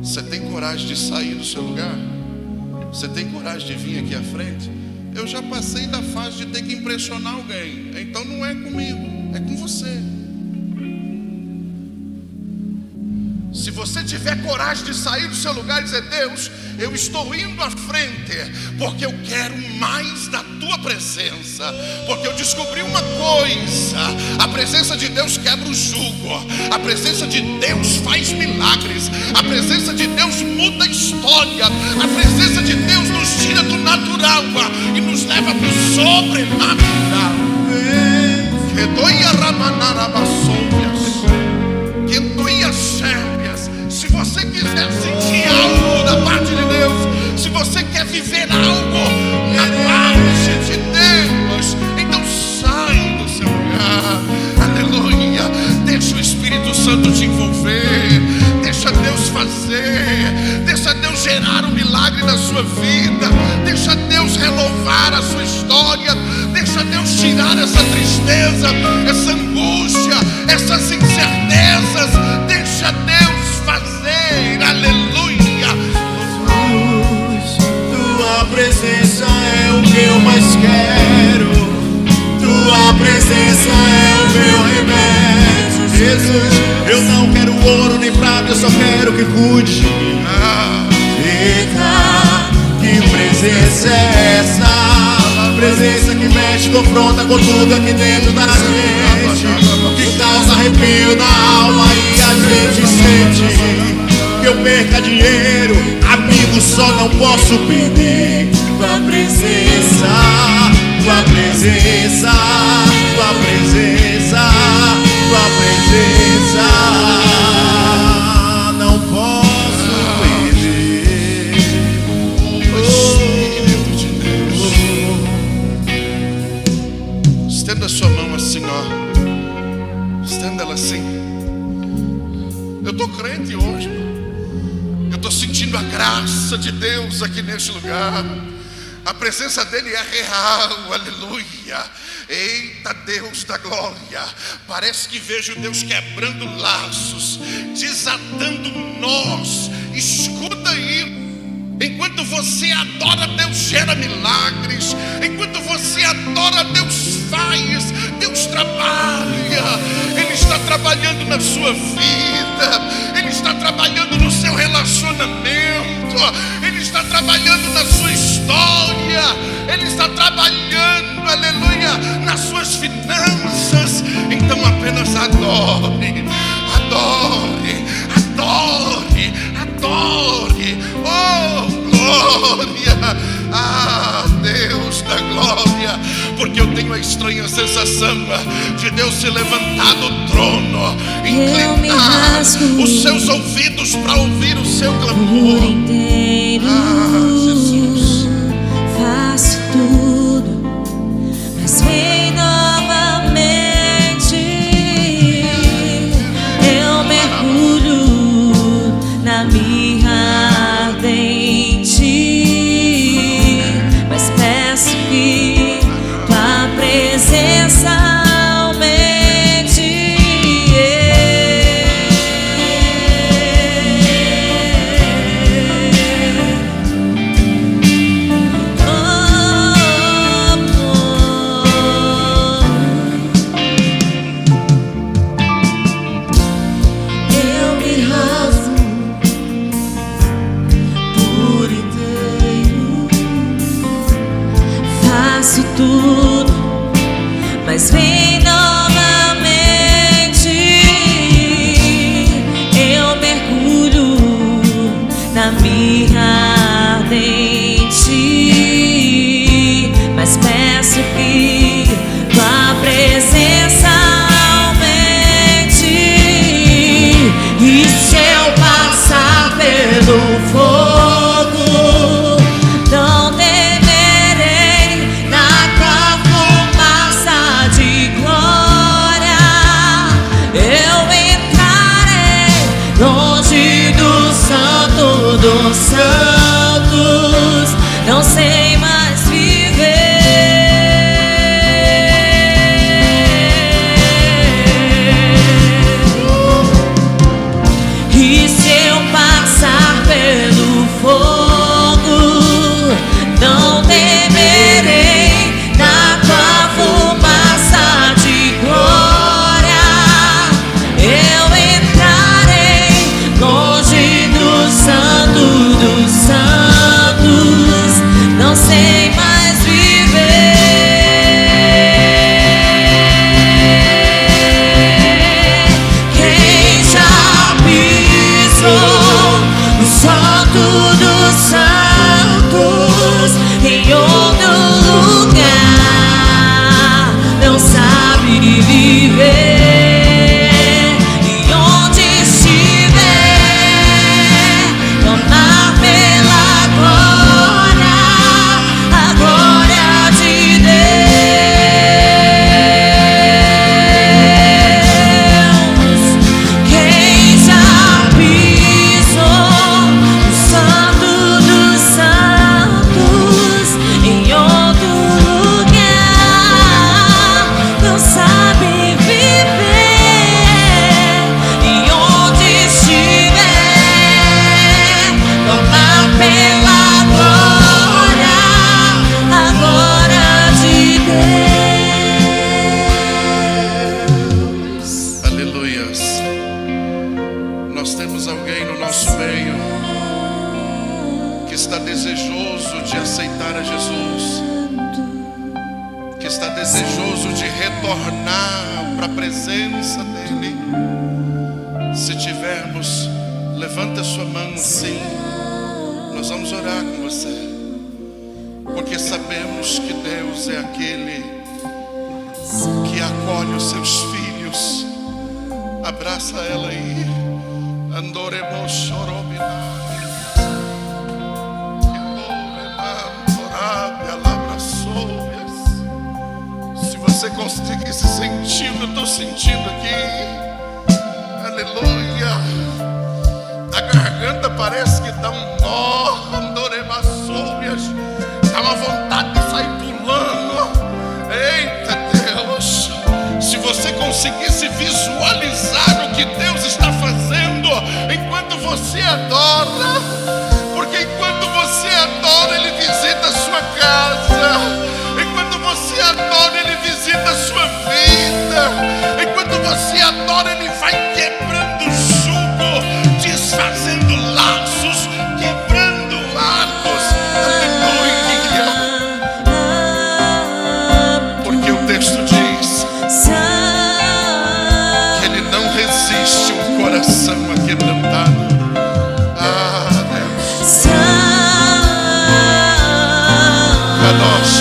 Você tem coragem de sair do seu lugar? Você tem coragem de vir aqui à frente? Eu já passei da fase de ter que impressionar alguém. Então não é comigo, é com você. Se você tiver coragem de sair do seu lugar e dizer: Deus, eu estou indo à frente, porque eu quero mais da tua presença, porque eu descobri uma coisa: a presença de Deus quebra o jugo, a presença de Deus faz milagres, a presença de Deus muda a história, a presença de Deus nos tira do natural e nos leva para o sobrenatural. Se quiser sentir algo da parte de Deus, se você quer viver algo da parte de Deus, então sai do seu lugar. Aleluia. Deixa o Espírito Santo te envolver. Deixa Deus fazer. Deixa Deus gerar um milagre na sua vida. Deixa Deus renovar a sua história. Deixa Deus tirar essa tristeza, essa angústia, essas incertezas. Deixa Deus fazer. Aleluia. Tua presença é o que eu mais quero. Tua presença é o meu remédio, Jesus. Eu não quero ouro nem prata, eu só quero que cuide de mim. Eita, que presença é essa? Presença que mexe, confronta com tudo aqui dentro da gente, que causa arrepio na alma e a gente sente. Que eu perca dinheiro, amigo, só não posso perder tua presença, tua presença, tua presença, tua presença. Não posso perder O Espírito de Deus. Estenda a sua mão assim, ó. Estenda ela assim. Eu tô crente hoje. Eu tô sentindo a graça de Deus aqui neste lugar. A presença dele é real, aleluia. Eita, Deus da glória. Parece que vejo Deus quebrando laços, desatando nós. Escuta aí. Enquanto você adora, Deus gera milagres. Enquanto você adora, Deus faz, Deus trabalha. Ele está trabalhando na sua vida. Ele está trabalhando no seu relacionamento. Ele está trabalhando na sua história. Ele está trabalhando, aleluia, nas suas finanças. Então apenas adore, adore, adore, adore. Oh, glória! Ah, Deus da glória! Porque eu tenho a estranha sensação de Deus se levantar do trono, inclinar os seus ouvidos para ouvir o seu clamor. Ah, Jesus. Faço tudo, mas vem novamente. Eu mergulho na minha ardente, mas peço que tua presença aumente. Eu me rasgo por inteiro, faço tudo, mas vem novamente. Eu mergulho na minha ardente, mas peço que tua presença aumente. E se eu passar pelo fogo, não temerei, na tua fumaça de glória eu entrarei longe do santo dos santos. Não sei mais viver. E se eu passar pelo fogo, não temerei, na tua fumaça de glória eu entrarei longe do santo dos santos. Não sei mais viver. Quem já pisou no santo dos santos, em outro lugar, não sabe viver. E onde estiver, que está desejoso de aceitar a Jesus, que está desejoso de retornar para a presença dEle. Se tivermos, levanta sua mão sim. Nós vamos orar com você, porque sabemos que Deus é aquele que acolhe os seus filhos. Abraça ela aí. Andorebo chorobina. Se você conseguir se sentir o que eu estou sentindo aqui, aleluia. A garganta parece que dá um nó. Dá uma vontade de sair pulando. Eita Deus, se você conseguisse visualizar o que Deus está fazendo enquanto você adora, porque enquanto você adora, Ele visita a sua casa. Enquanto você adora, Ele visita a sua vida. Enquanto você adora, Ele vai quebrando jugo, desfazendo laços, quebrando arcos. Aleluia. Porque o texto diz que Ele não resiste um coração aquebrantado. Ah, Deus. Kadosh.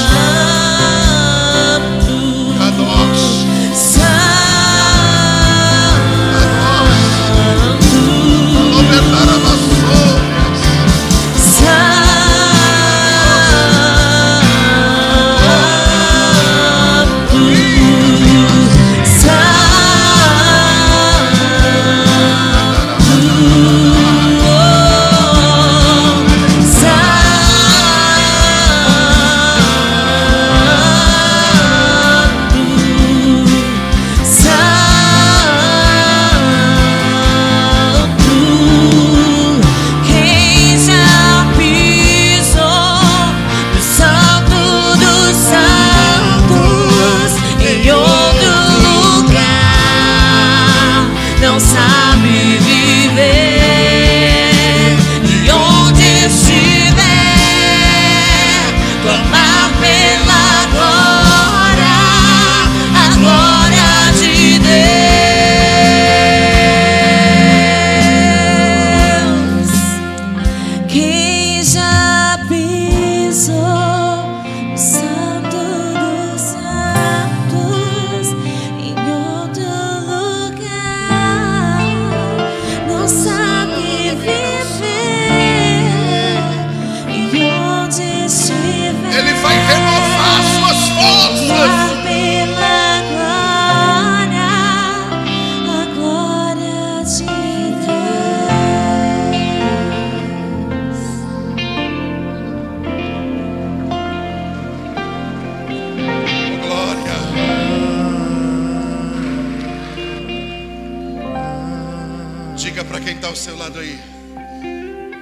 Diga para quem está ao seu lado aí: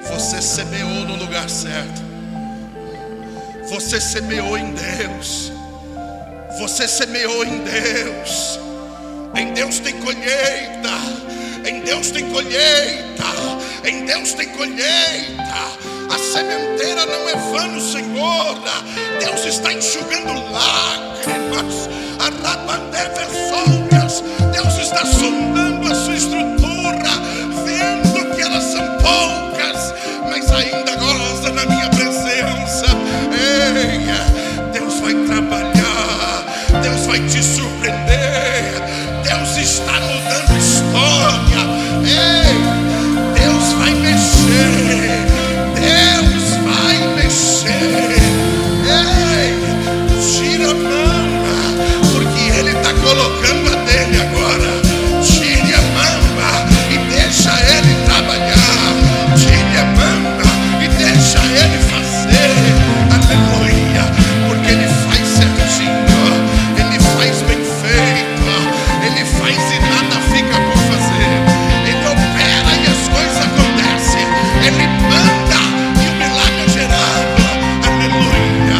você semeou no lugar certo. Você semeou em Deus. Você semeou em Deus. Em Deus tem colheita. Em Deus tem colheita. Em Deus tem colheita. A sementeira não é vã no Senhor. Deus está enxugando lágrimas. Deus está sondando a sua estrutura, vendo que elas são poucas, mas ainda goza na minha presença. Ei, Deus vai trabalhar. Deus vai te surpreender. Deus está mudando história. Ei, Deus vai mexer. Deus vai mexer. Ei, tira a mão, porque Ele está colocando a dele agora. Tire a mão e deixa Ele trabalhar. Tire a mão e deixa Ele fazer. Aleluia, porque Ele faz certinho. Ele faz bem feito. Ele faz e nada fica por fazer. Ele opera e as coisas acontecem. Ele manda e o milagre é gerado. Aleluia.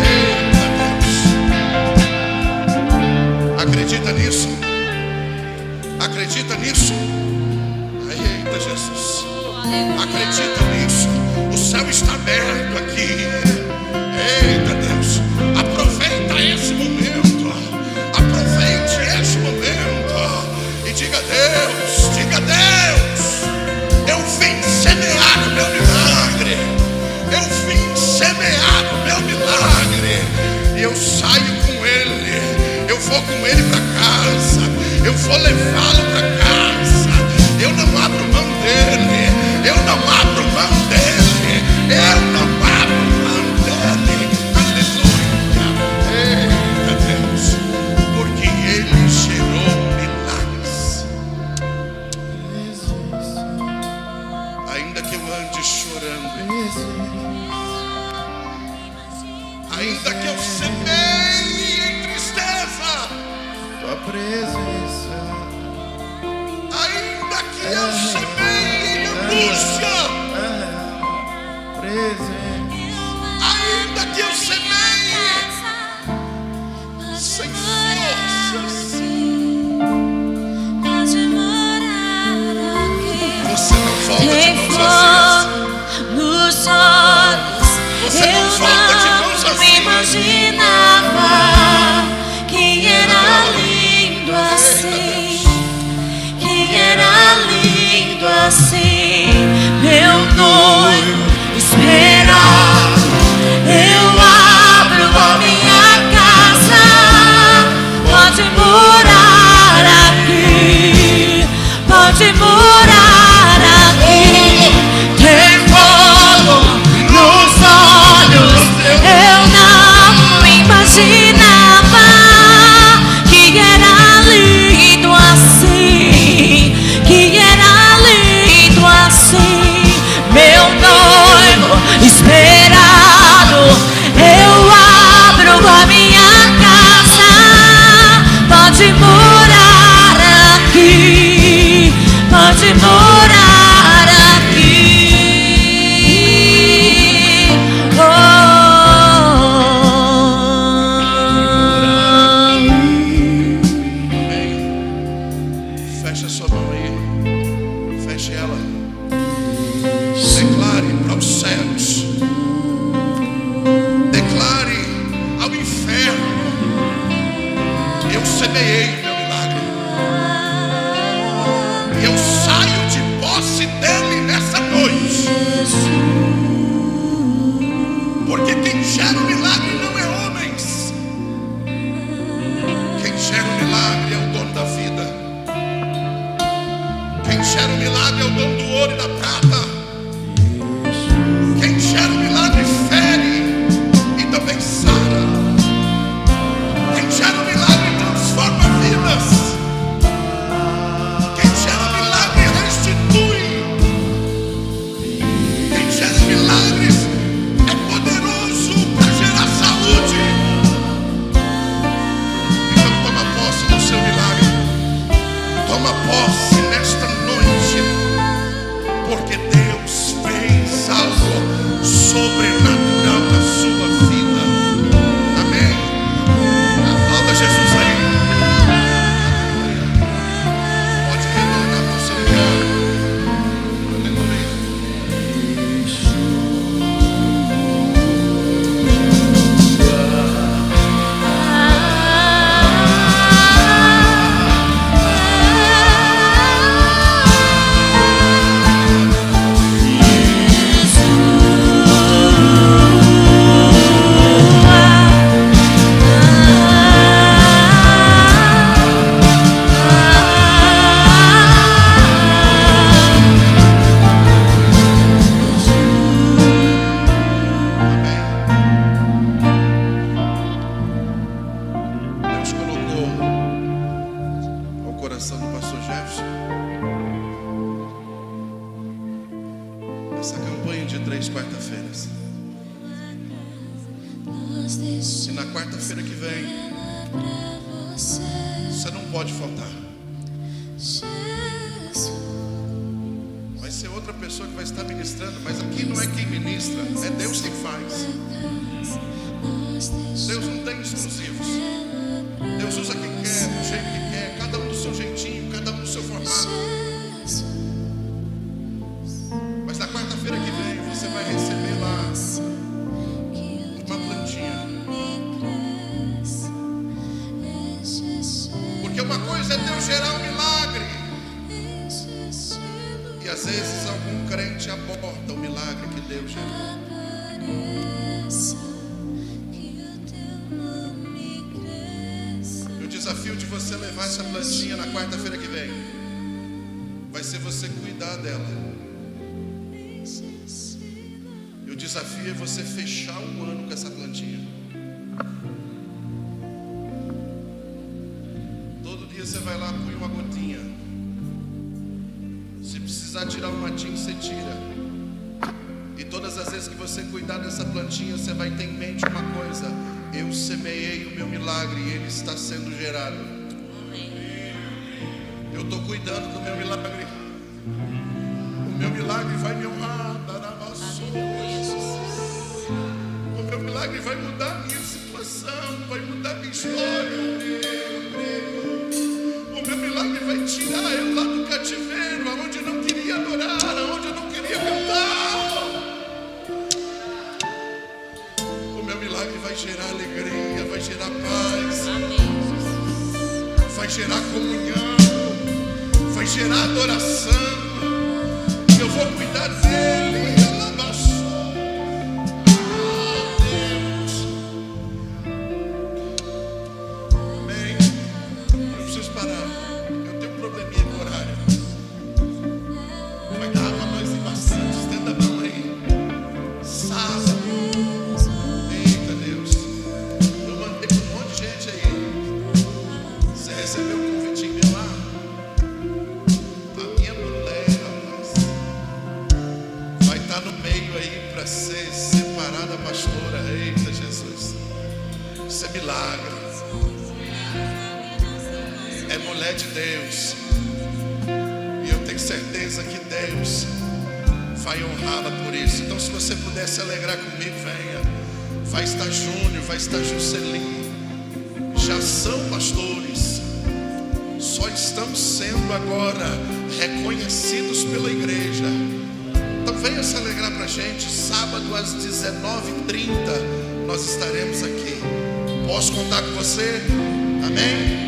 Eita Deus. Acredita nisso? Acredita nisso? Eita Jesus. Acredita nisso? O céu está aberto aqui. Eita Deus, aproveita esse momento, aproveite esse momento e diga a Deus, eu vim semear o meu milagre, eu vim semear o meu milagre, e eu saio com ele, eu vou com ele para casa, eu vou levá-lo para casa, eu não abro mão dele, eu não abro mão dele, eu não abro mão dele, aleluia, eita Deus, porque ele gerou milagres. Ainda que eu ande chorando, ainda que eu semeie em tristeza, tua presença, ainda que eu semeie em angústia, ainda que eu semeie sem forças, você não volta de mãos vazias. Nos olhos, Você não volta de mãos eu não me vazias. imaginava que era lindo assim, que era lindo assim, meu noivo esperado. Eu abro a minha casa, pode morar aqui, pode morar aqui. Tem fogo nos olhos, eu não imaginava que era lindo assim, que era lindo assim, meu noivo esperado. Eu abro a minha casa, pode morar aqui, pode morar aqui. Feche a sua mão aí, feche ela, declare para os céus, declare ao inferno: eu semeei o meu milagre, e eu saio de posse dele nessa noite, porque quem gera o milagre não é homens, quem gera o milagre é o dono da vida, quem gera o milagre é o dono do ouro e da prata, quem gera o milagre fere e também sara, quem gera o milagre transforma vidas, quem gera o milagre restitui, quem gera milagres é poderoso para gerar saúde. Então toma posse do seu milagre, toma posse nesta noite, porque Deus fez algo sobrenatural na sua vida. Amém? Aplauda Jesus aí. Pode retornar para o seu lugar. Aleluia. Deus colocou ao coração do pastor Jefferson essa campanha de 3 quarta-feiras. E na quarta-feira que vem, você não pode faltar. Vai ser outra pessoa que vai estar ministrando, mas aqui não é quem ministra, é Deus quem faz. Deus não tem exclusivos. Deus usa quem quer, do jeito que quer, cada um do seu jeitinho, cada um do seu formato. Mas na quarta-feira que vem você vai receber Deus, gente. Apareça, que o teu nome cresça. E o desafio de você levar essa plantinha na quarta-feira que vem vai ser você cuidar dela. E o desafio é você fechar um ano com essa plantinha. Todo dia você vai lá, põe uma gotinha. Se precisar tirar um matinho, você tira. E todas as vezes que você cuidar dessa plantinha, você vai ter em mente uma coisa: eu semeei o meu milagre e ele está sendo gerado. Eu estou cuidando do meu milagre. O meu milagre vai me honrar. O meu milagre vai mudar a minha situação, vai mudar a minha história. O meu milagre vai tirar eu lá do cativeiro, aonde eu não queria adorar, aonde eu não queria cantar. O meu milagre vai gerar alegria, vai gerar paz, vai gerar comunhão, vai gerar adoração. Eu vou cuidar dele. Amém. Eu preciso parar. Eu tenho um probleminha com o horário. Vai dar pra nós ir bastante. Estenda a mão aí. Sábado. Eita Deus. Eu mandei com um monte de gente aí. Você recebeu um convitinho meu lá? A minha mulher, rapaz, vai estar no meio aí para ser separada, pastora. Eita Jesus. Isso é milagre. É mulher de Deus. E eu tenho certeza que Deus vai honrá-la por isso. Então, se você puder se alegrar comigo, venha. Vai estar Júnior, vai estar Juscelino. Já são pastores. Só estamos sendo agora reconhecidos pela igreja. Então venha se alegrar para a gente. Sábado às 19h30 nós estaremos aqui. Posso contar com você? Amém?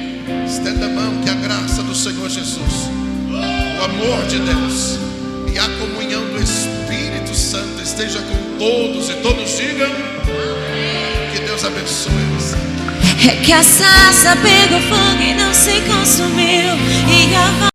Estenda a mão, que a graça do Senhor Jesus, o amor de Deus e a comunhão do Espírito Santo esteja com todos, e todos digam: que Deus abençoe você. É que a sarça pegou fogo e não se consumiu, e a